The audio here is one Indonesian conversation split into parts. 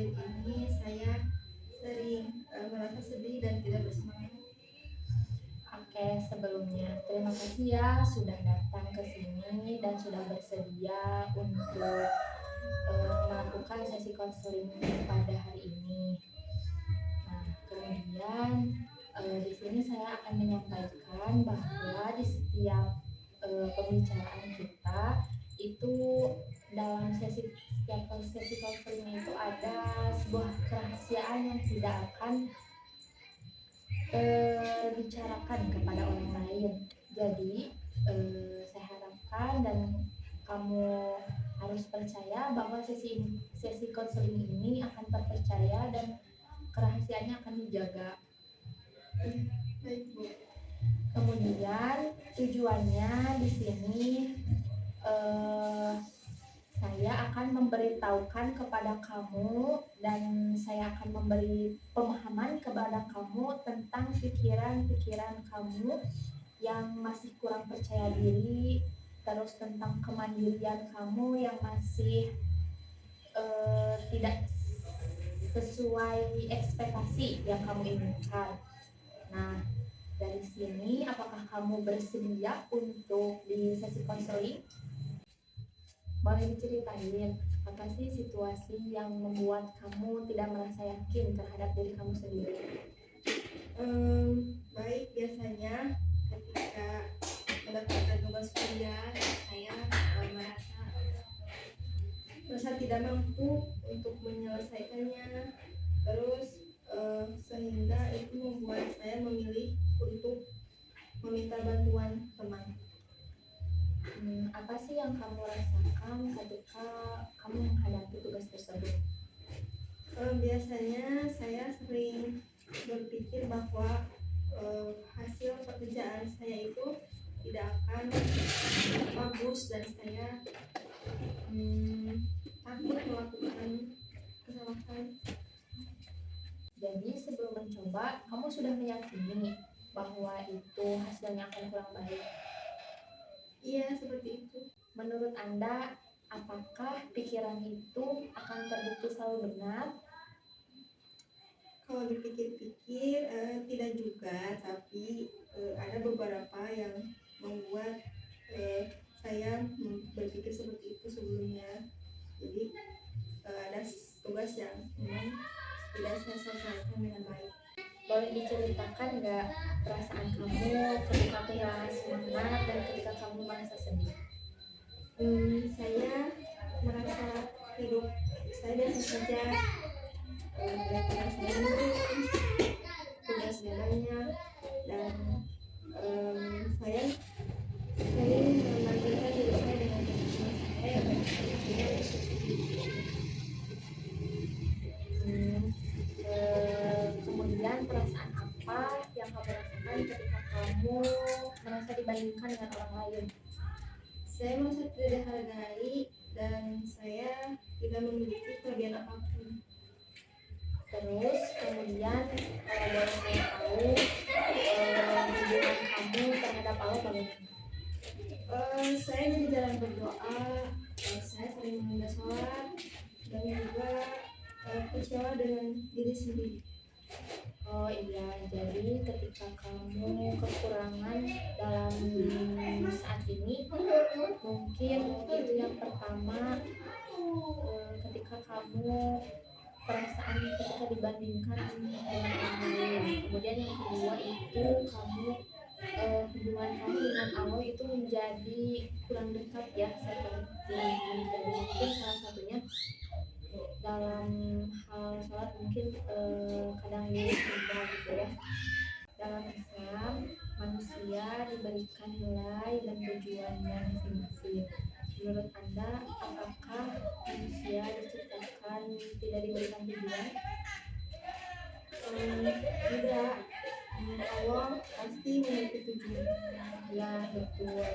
akhir-akhir ini saya sering merasa sedih dan tidak bersemangat. Oke, sebelumnya terima kasih ya sudah datang ke sini dan sudah bersedia untuk melakukan sesi konseling pada hari ini. Nah, kemudian di sini saya akan menyampaikan bahwa di setiap pembicaraan kita itu dalam setiap sesi konseling itu ada sebuah kerahasiaan yang tidak akan bicarakan kepada orang lain. Jadi saya harapkan dan kamu harus percaya bahwa sesi konseling ini akan terpercaya dan kerahasiaannya akan dijaga. Baik, Bu. Kemudian tujuannya di sini saya akan memberitahukan kepada kamu dan saya akan memberi pemahaman kepada kamu tentang pikiran-pikiran kamu yang masih kurang percaya diri, terus tentang kemandirian kamu yang masih tidak sesuai ekspektasi yang kamu inginkan. Nah, dari sini apakah kamu bersedia untuk di sesi konseling? Boleh diceritain apa sih situasi yang membuat kamu tidak merasa yakin terhadap diri kamu sendiri? Baik, biasanya ketika mendapatkan tugas kuliah saya merasa tidak mampu untuk menyelesaikannya, terus sehingga itu membuat saya memilih untuk meminta bantuan teman. Apa sih yang kamu rasakan ketika kamu menghadapi tugas tersebut? Biasanya saya sering berpikir bahwa hasil pekerjaan saya itu tidak akan bagus dan saya takut melakukan kesalahan. Jadi sebelum mencoba, kamu sudah meyakini bahwa itu hasilnya akan kurang baik. Iya, seperti itu. Menurut Anda, apakah pikiran itu akan terbukti selalu benar? Kalau dipikir-pikir tidak juga, tapi ada beberapa yang membuat saya berpikir seperti itu sebelumnya. Jadi ada tugas yang memang tidak saya selesaikan dengan baik. Boleh diceritakan nggak perasaan kamu ketika kehilangan semangat dan ketika kamu merasa sedih? Saya merasa hidup saya biasa saja, tugas saya minim, tugasnya banyak, dan saya sering membandingkan diri saya dengan teman-teman saya yang tidak Kemudian perasaan apa yang kamu rasakan ketika kamu merasa dibandingkan dengan orang lain? saya merasa tidak dihargai dan saya tidak memiliki kelebihan apapun. Terus kemudian kalau boleh saya tahu hubungan kamu terhadap Allah bagaimana? Saya jadi jarang berdoa, saya sering menunda sholat dan juga kecewa dengan diri sendiri. Oh iya, jadi ketika kamu kekurangan dalam saat ini, mungkin itu yang pertama ketika kamu perasaan ketika dibandingkan dengan orang lain. Kemudian yang kedua itu kamu hubungan kamu dengan Allah itu menjadi kurang dekat ya, seperti jadi mungkin salah satunya dalam hal sholat mungkin kadang ditunda gitu ya. Dalam Islam manusia diberikan nilai dan tujuannya masing-masing. Menurut Anda, apakah manusia diciptakan tidak diberikan tujuan? Tidak, Allah pasti memiliki tujuan. Ya betul.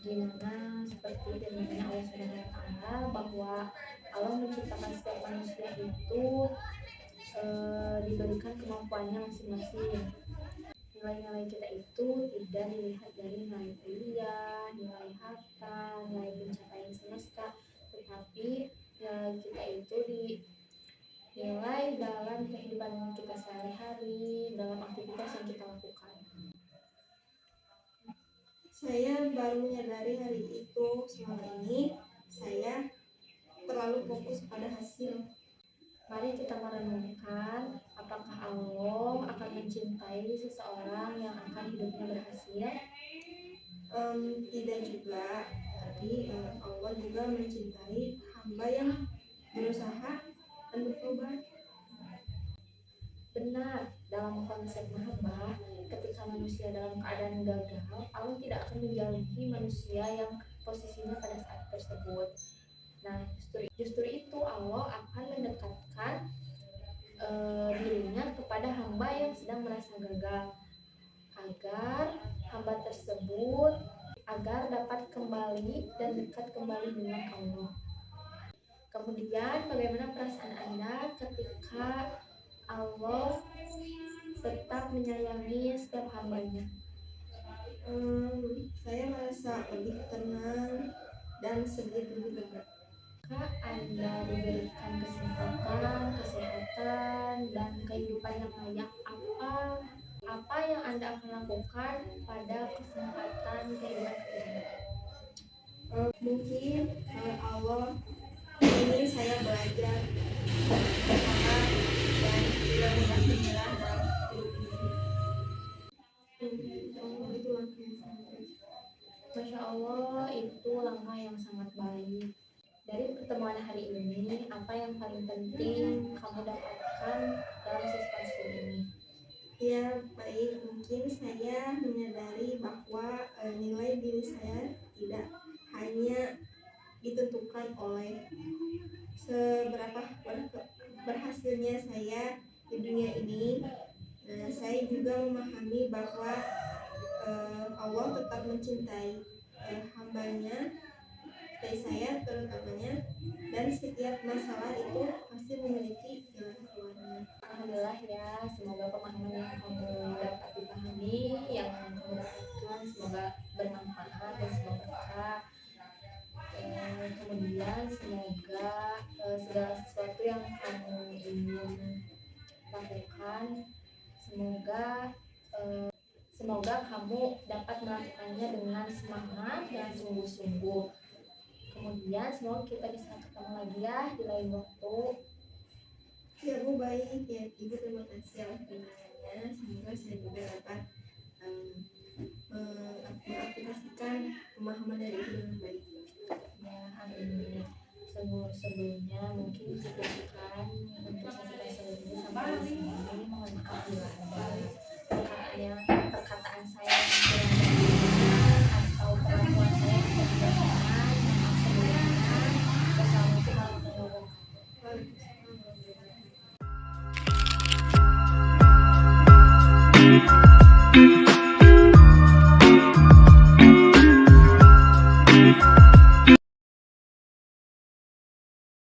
Gimana seperti firman Allah Subhanahu wa Ta'ala bahwa Allah menciptakan setiap manusia itu diberikan kemampuannya masing-masing. Nilai-nilai kita itu tidak dilihat dari nilai kuliah, nilai harta, nilai pencapaian semesta, tetapi nilai kita itu nilai dalam kehidupan kita sehari-hari, dalam aktivitas yang kita lakukan. Saya baru menyadari hari itu selama ini saya terlalu fokus pada hasil. Mari kita merenungkan apakah Allah akan mencintai seseorang yang akan hidupnya berhasil. Tidak juga, tapi Allah juga mencintai hamba yang berusaha dan bertobat. Benar, dalam konsep mahabbah, ketika manusia dalam keadaan gagal, Allah tidak akan menjauhi manusia yang posisinya pada saat tersebut. Nah, justru itu Allah akan mendekatkan dirinya kepada hamba yang sedang merasa gagal, agar hamba tersebut dapat kembali dan dekat kembali dengan Allah. Kemudian bagaimana perasaan Anda ketika Allah tetap menyayangi setiap hambanya? Saya merasa lebih tenang dan sedikit lebih lega. Jika Anda diberikan kesempatan, kesehatan, dan kehidupan yang layak, apa yang Anda akan lakukan pada kesempatan kehidupan ini? Mungkin Allah ingin saya belajar bersabar dan tidak mudah menyerah dalam hidup ini. Itu langkah yang sangat baik. Masya Allah, itu langkah yang sangat baik. Dari pertemuan hari ini, apa yang paling penting kamu dapatkan dalam sesi konseling ini? Ya, baik. Mungkin saya menyadari bahwa nilai diri saya tidak hanya ditentukan oleh seberapa berhasilnya saya di dunia ini. Saya juga memahami bahwa Allah tetap mencintai hambanya, mencintai saya terutamanya, dan setiap masalah itu pasti memiliki jalan keluarnya. Alhamdulillah ya, semoga pemahaman yang kamu dapat dipahami, yang kamu dapatkan semoga bermanfaat dan semoga berkah. Kemudian semoga segala sesuatu yang kamu ingin lakukan, semoga kamu dapat melakukannya dengan semangat dan sungguh-sungguh. Kemudian semoga kita bisa ketemu lagi ya di lain waktu. Ya Bu, baik ya Ibu, terima kasih atas penjelasannya. Semoga saya juga dapat mengaplikasikan pemahaman dari Ibu dengan baik. Ya, amin. Sebelumnya mungkin cukupkan untuk sesi konseling ini sampai di sini. Mohon maaf bila ada perkataan saya